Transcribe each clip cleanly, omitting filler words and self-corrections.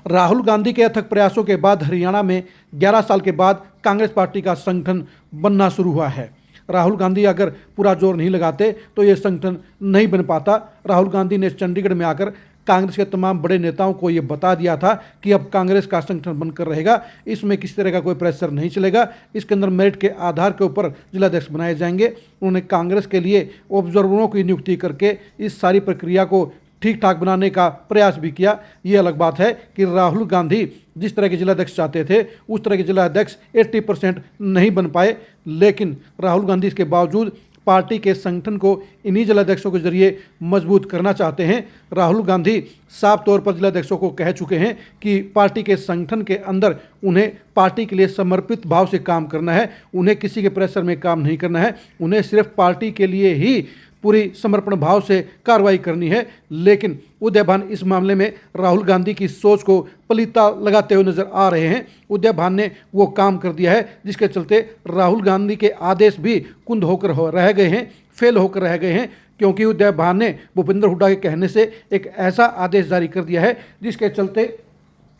राहुल गांधी के अथक प्रयासों के बाद हरियाणा में 11 साल के बाद कांग्रेस पार्टी का संगठन बनना शुरू हुआ है। राहुल गांधी अगर पूरा जोर नहीं लगाते तो ये संगठन नहीं बन पाता। राहुल गांधी ने चंडीगढ़ में आकर कांग्रेस के तमाम बड़े नेताओं को ये बता दिया था कि अब कांग्रेस का संगठन बनकर रहेगा, इसमें किसी तरह का कोई प्रेशर नहीं चलेगा, इसके अंदर मेरिट के आधार के ऊपर जिलाध्यक्ष बनाए जाएंगे। उन्होंने कांग्रेस के लिए ऑब्जर्वरों की नियुक्ति करके इस सारी प्रक्रिया को ठीक ठाक बनाने का प्रयास भी किया। ये अलग बात है कि राहुल गांधी जिस तरह के जिलाध्यक्ष चाहते थे उस तरह के जिलाध्यक्ष 80% नहीं बन पाए, लेकिन राहुल गांधी इसके बावजूद पार्टी के संगठन को इन्हीं जिलाध्यक्षों के जरिए मजबूत करना चाहते हैं। राहुल गांधी साफ तौर पर जिलाध्यक्षों को कह चुके हैं कि पार्टी के संगठन के अंदर उन्हें पार्टी के लिए समर्पित भाव से काम करना है, उन्हें किसी के प्रेशर में काम नहीं करना है, उन्हें सिर्फ पार्टी के लिए ही पूरी समर्पण भाव से कार्रवाई करनी है। लेकिन उदय भान इस मामले में राहुल गांधी की सोच को पलीता लगाते हुए नजर आ रहे हैं। उदय भान ने वो काम कर दिया है जिसके चलते राहुल गांधी के आदेश भी कुंद होकर रह गए हैं, फेल होकर रह गए हैं, क्योंकि उदय भान ने भूपेंद्र हुड्डा के कहने से एक ऐसा आदेश जारी कर दिया है जिसके चलते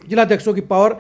जिलाध्यक्षों की पावर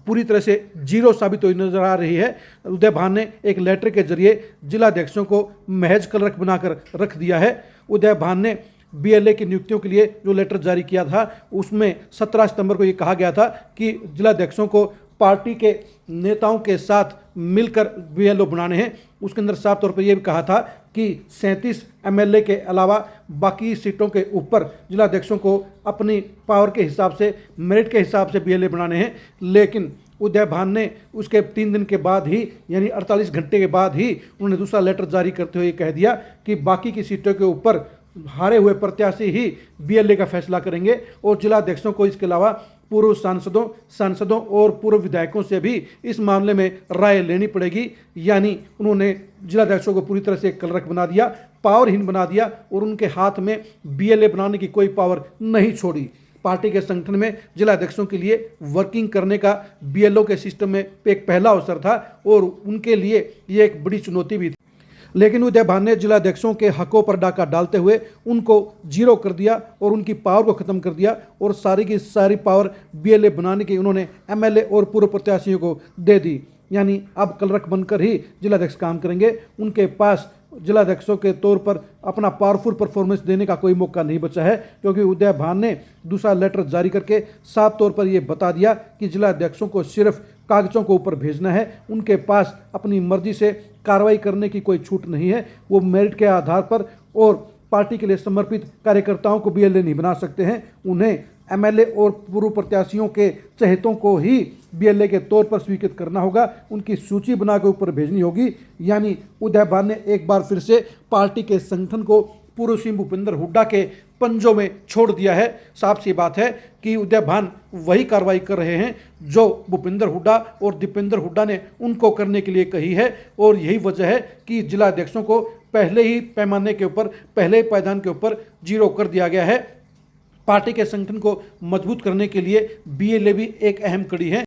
पूरी तरह से जीरो साबित हुई नजर आ रही है। उदय भान ने एक लेटर के जरिए जिलाध्यक्षों को महज क्लर्क बनाकर रख दिया है। उदय भान ने बीएलए की नियुक्तियों के लिए जो लेटर जारी किया था उसमें 17 सितंबर को ये कहा गया था कि जिलाध्यक्षों को पार्टी के नेताओं के साथ मिलकर बीएलओ बनाने हैं। उसके अंदर साफ तौर पर यह भी कहा था कि 37 एमएलए के अलावा बाकी सीटों के ऊपर जिलाध्यक्षों को अपनी पावर के हिसाब से, मेरिट के हिसाब से बीएलए बनाने हैं। लेकिन उदय भान ने उसके 3 दिन के बाद ही, यानी 48 घंटे के बाद ही उन्होंने दूसरा लेटर जारी करते हुए कह दिया कि बाकी की सीटों के ऊपर हारे हुए प्रत्याशी ही बीएलए का फैसला करेंगे और जिलाध्यक्षों को इसके अलावा पूर्व सांसदों और पूर्व विधायकों से भी इस मामले में राय लेनी पड़ेगी। यानी उन्होंने जिलाध्यक्षों को पूरी तरह से क्लर्क बना दिया, पावरहीन बना दिया और उनके हाथ में बीएलए बनाने की कोई पावर नहीं छोड़ी। पार्टी के संगठन में जिलाध्यक्षों के लिए वर्किंग करने का बीएलओ के सिस्टम में एक पहला अवसर था और उनके लिए ये एक बड़ी चुनौती भी थी। लेकिन उदय भान ने जिलाध्यक्षों के हकों पर डाका डालते हुए उनको जीरो कर दिया और उनकी पावर को ख़त्म कर दिया और सारी की सारी पावर बीएलए बनाने की उन्होंने एमएलए और पूर्व प्रत्याशियों को दे दी। यानी अब क्लर्क बनकर ही जिलाध्यक्ष काम करेंगे, उनके पास जिलाध्यक्षों के तौर पर अपना पावरफुल परफॉर्मेंस देने का कोई मौका नहीं बचा है, क्योंकि उदय भान ने दूसरा लेटर जारी करके साफ तौर पर यह बता दिया कि जिलाध्यक्षों को सिर्फ कागजों को ऊपर भेजना है, उनके पास अपनी मर्जी से कार्रवाई करने की कोई छूट नहीं है। वो मेरिट के आधार पर और पार्टी के लिए समर्पित कार्यकर्ताओं को बीएलए नहीं बना सकते हैं, उन्हें एमएलए और पूर्व प्रत्याशियों के चहेतों को ही बीएलए के तौर पर स्वीकृत करना होगा, उनकी सूची बना के ऊपर भेजनी होगी। यानी उदय भान ने एक बार फिर से पार्टी के संगठन को पूर्व सीएम भूपेंद्र हुड्डा के पंजों में छोड़ दिया है। साफ सी बात है कि उदय भान वही कार्रवाई कर रहे हैं जो भूपेंद्र हुड्डा और दीपेंद्र हुड्डा ने उनको करने के लिए कही है और यही वजह है कि जिलाध्यक्षों को पहले ही पैमाने के ऊपर, पहले ही पायदान के ऊपर जीरो कर दिया गया है। पार्टी के संगठन को मजबूत करने के लिए बीएलए भी एक अहम कड़ी है।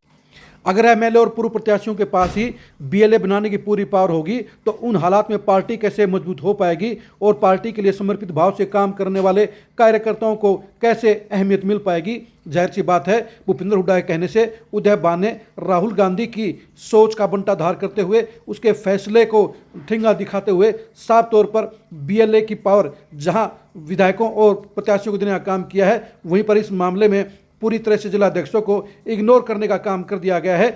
अगर एमएलए और पूर्व प्रत्याशियों के पास ही बीएलए बनाने की पूरी पावर होगी तो उन हालात में पार्टी कैसे मजबूत हो पाएगी और पार्टी के लिए समर्पित भाव से काम करने वाले कार्यकर्ताओं को कैसे अहमियत मिल पाएगी। जाहिर सी बात है, भूपेंद्र हुड्डा के कहने से उदय भान ने राहुल गांधी की सोच का बंटाधार करते हुए, उसके फैसले को ठिंगा दिखाते हुए साफ तौर पर बीएलए की पावर जहां विधायकों और प्रत्याशियों को देने का काम किया है, वहीं पर इस मामले में पूरी तरह से जिलाध्यक्षों को इग्नोर करने का काम कर दिया गया है।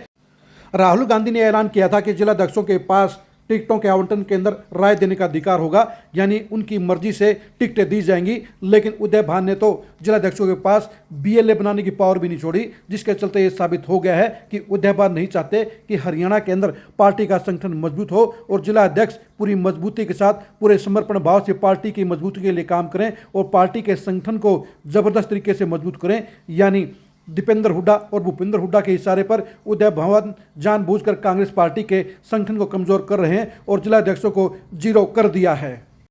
राहुल गांधी ने ऐलान किया था कि जिलाध्यक्षों के पास टिकटों के आवंटन के अंदर राय देने का अधिकार होगा, यानी उनकी मर्जी से टिकटें दी जाएंगी। लेकिन उदय भान ने तो जिलाध्यक्षों के पास बीएलए बनाने की पावर भी नहीं छोड़ी, जिसके चलते ये साबित हो गया है कि उदय भान नहीं चाहते कि हरियाणा के अंदर पार्टी का संगठन मजबूत हो और जिलाध्यक्ष पूरी मजबूती के साथ, पूरे समर्पण भाव से पार्टी की मजबूती के लिए काम करें और पार्टी के संगठन को जबरदस्त तरीके से मजबूत करें। यानी दीपेंद्र हुड्डा और भूपेंद्र हुड्डा के इशारे पर उदय भान जानबूझकर कांग्रेस पार्टी के संगठन को कमजोर कर रहे हैं और जिलाध्यक्षों को जीरो कर दिया है।